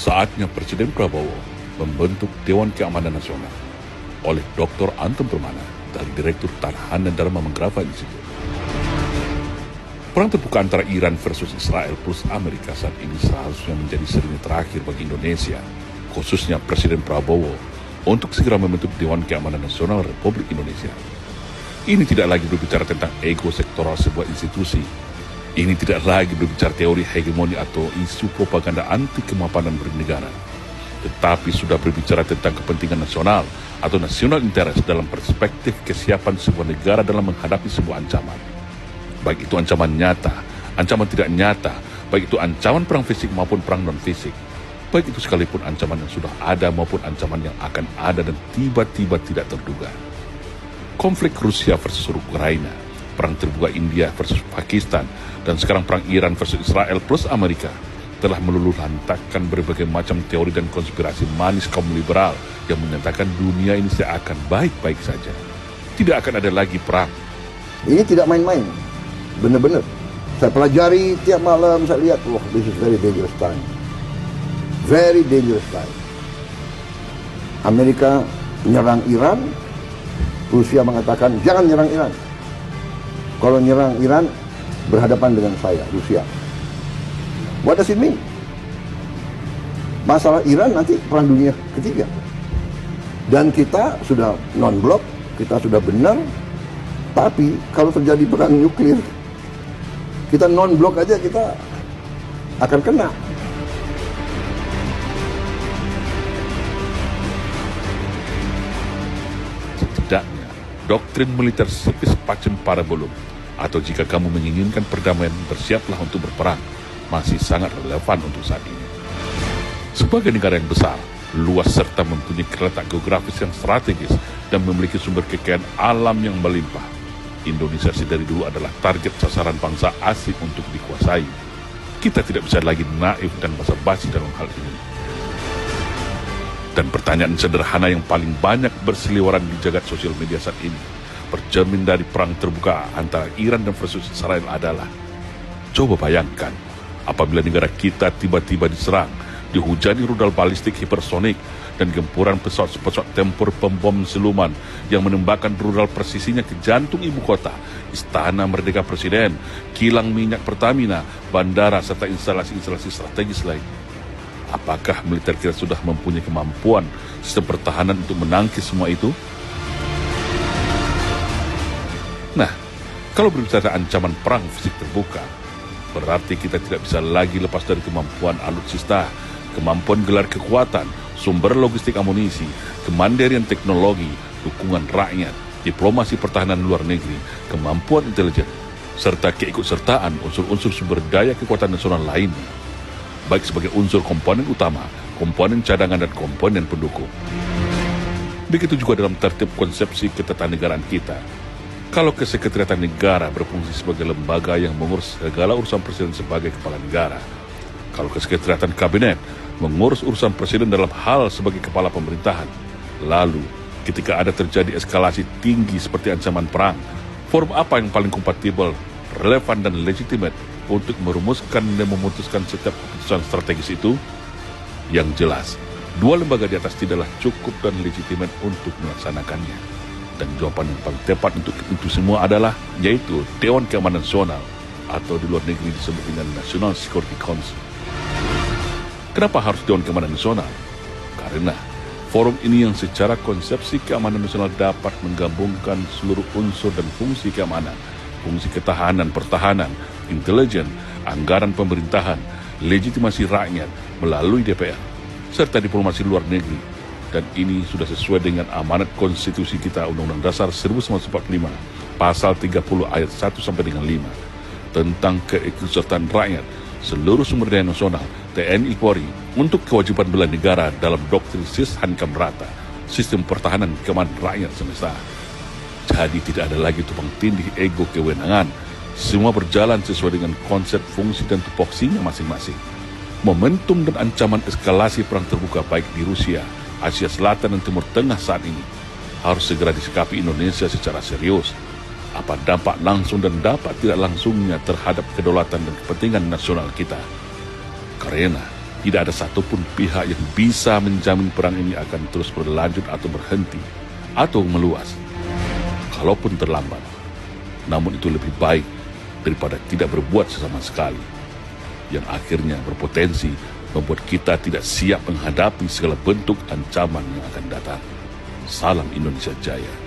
Saatnya Presiden Prabowo membentuk Dewan Keamanan Nasional oleh Dr. Anton Permana dari Direktur Tahanan Dharma Mangrava Institute. Perang terbuka antara Iran versus Israel plus Amerika saat ini seharusnya menjadi seri terakhir bagi Indonesia, khususnya Presiden Prabowo, untuk segera membentuk Dewan Keamanan Nasional Republik Indonesia. Ini tidak lagi berbicara tentang ego sektoral sebuah institusi. Ini tidak lagi berbicara teori hegemoni atau isu propaganda anti kemapanan bernegara. Tetapi sudah berbicara tentang kepentingan nasional atau national interest dalam perspektif kesiapan sebuah negara dalam menghadapi sebuah ancaman. Baik itu ancaman nyata, ancaman tidak nyata, baik itu ancaman perang fisik maupun perang non-fisik. Baik itu sekalipun ancaman yang sudah ada maupun ancaman yang akan ada dan tiba-tiba tidak terduga. Konflik Rusia versus Ukraina, perang terbuka India versus Pakistan, dan sekarang perang Iran versus Israel plus Amerika telah meluluhlantakkan berbagai macam teori dan konspirasi manis kaum liberal yang menyatakan dunia ini seakan baik-baik saja. Tidak akan ada lagi perang. Ini tidak main-main, benar-benar. Saya pelajari tiap malam, saya lihat, this is very dangerous time. Very dangerous time. Amerika menyerang Iran, Rusia mengatakan jangan nyerang Iran. Kalau nyerang Iran, berhadapan dengan saya, Rusia. What does it mean? Masalah Iran nanti perang dunia ketiga. Dan kita sudah non-blok, kita sudah benar. Tapi kalau terjadi perang nuklir, kita non-blok aja kita akan kena. Setidaknya, doktrin militer civis pacem parabellum, atau jika kamu menginginkan perdamaian, bersiaplah untuk berperang, masih sangat relevan untuk saat ini. Sebagai negara yang besar, luas serta mempunyai letak geografis yang strategis dan memiliki sumber kekayaan alam yang melimpah, Indonesia dari dulu adalah target sasaran bangsa asing untuk dikuasai. Kita tidak bisa lagi naif dan basa-basi dalam hal ini. Dan pertanyaan sederhana yang paling banyak berseliweran di jagat sosial media saat ini, bercermin dari perang terbuka antara Iran dan versus Israel adalah, coba bayangkan apabila negara kita tiba-tiba diserang, dihujani rudal balistik hipersonik dan gempuran pesawat-pesawat tempur pembom siluman yang menembakkan rudal presisinya ke jantung ibu kota, Istana Merdeka Presiden, kilang minyak Pertamina, bandara, serta instalasi-instalasi strategis lain. Apakah militer kita sudah mempunyai kemampuan sistem pertahanan untuk menangkis semua itu? Nah, kalau berbicara ancaman perang fisik terbuka, berarti kita tidak bisa lagi lepas dari kemampuan alutsista, kemampuan gelar kekuatan, sumber logistik amunisi, kemandirian teknologi, dukungan rakyat, diplomasi pertahanan luar negeri, kemampuan intelijen, serta keikutsertaan unsur-unsur sumber daya kekuatan nasional lainnya, baik sebagai unsur komponen utama, komponen cadangan, dan komponen pendukung. Begitu juga dalam tertib konsepsi ketatanegaraan kita. Kalau Kesekretariatan Negara berfungsi sebagai lembaga yang mengurus segala urusan presiden sebagai kepala negara, kalau Kesekretariatan Kabinet mengurus urusan presiden dalam hal sebagai kepala pemerintahan, lalu ketika ada terjadi eskalasi tinggi seperti ancaman perang, forum apa yang paling kompatibel, relevan, dan legitimate untuk merumuskan dan memutuskan setiap keputusan strategis itu? Yang jelas, dua lembaga di atas tidaklah cukup dan legitimate untuk melaksanakannya. Dan jawaban yang paling tepat untuk itu semua adalah, yaitu Dewan Keamanan Nasional, atau di luar negeri disebut dengan National Security Council. Kenapa harus Dewan Keamanan Nasional? Karena forum ini yang secara konsepsi keamanan nasional dapat menggabungkan seluruh unsur dan fungsi keamanan, fungsi ketahanan, pertahanan, intelijen, anggaran pemerintahan, legitimasi rakyat melalui DPR, serta diplomasi luar negeri. Dan ini sudah sesuai dengan amanat konstitusi kita, Undang-Undang Dasar 1945, pasal 30 ayat 1 sampai dengan 5, tentang keikutsertaan rakyat, seluruh sumber daya nasional, TNI Polri, untuk kewajiban bela negara dalam doktrin sis hankam rata, sistem pertahanan keamanan rakyat semesta. Jadi tidak ada lagi tumpang tindih ego kewenangan. Semua berjalan sesuai dengan konsep, fungsi, dan tupoksinya masing-masing. Momentum dan ancaman eskalasi perang terbuka baik di Rusia, Asia Selatan, dan Timur Tengah saat ini harus segera disikapi Indonesia secara serius. Apa dampak langsung dan dampak tidak langsungnya terhadap kedaulatan dan kepentingan nasional kita? Karena Tidak ada satupun pihak yang bisa menjamin perang ini akan terus berlanjut atau berhenti, atau meluas. Kalaupun terlambat, namun itu lebih baik daripada tidak berbuat sama sekali, yang akhirnya berpotensi membuat kita tidak siap menghadapi segala bentuk ancaman yang akan datang. Salam Indonesia Jaya.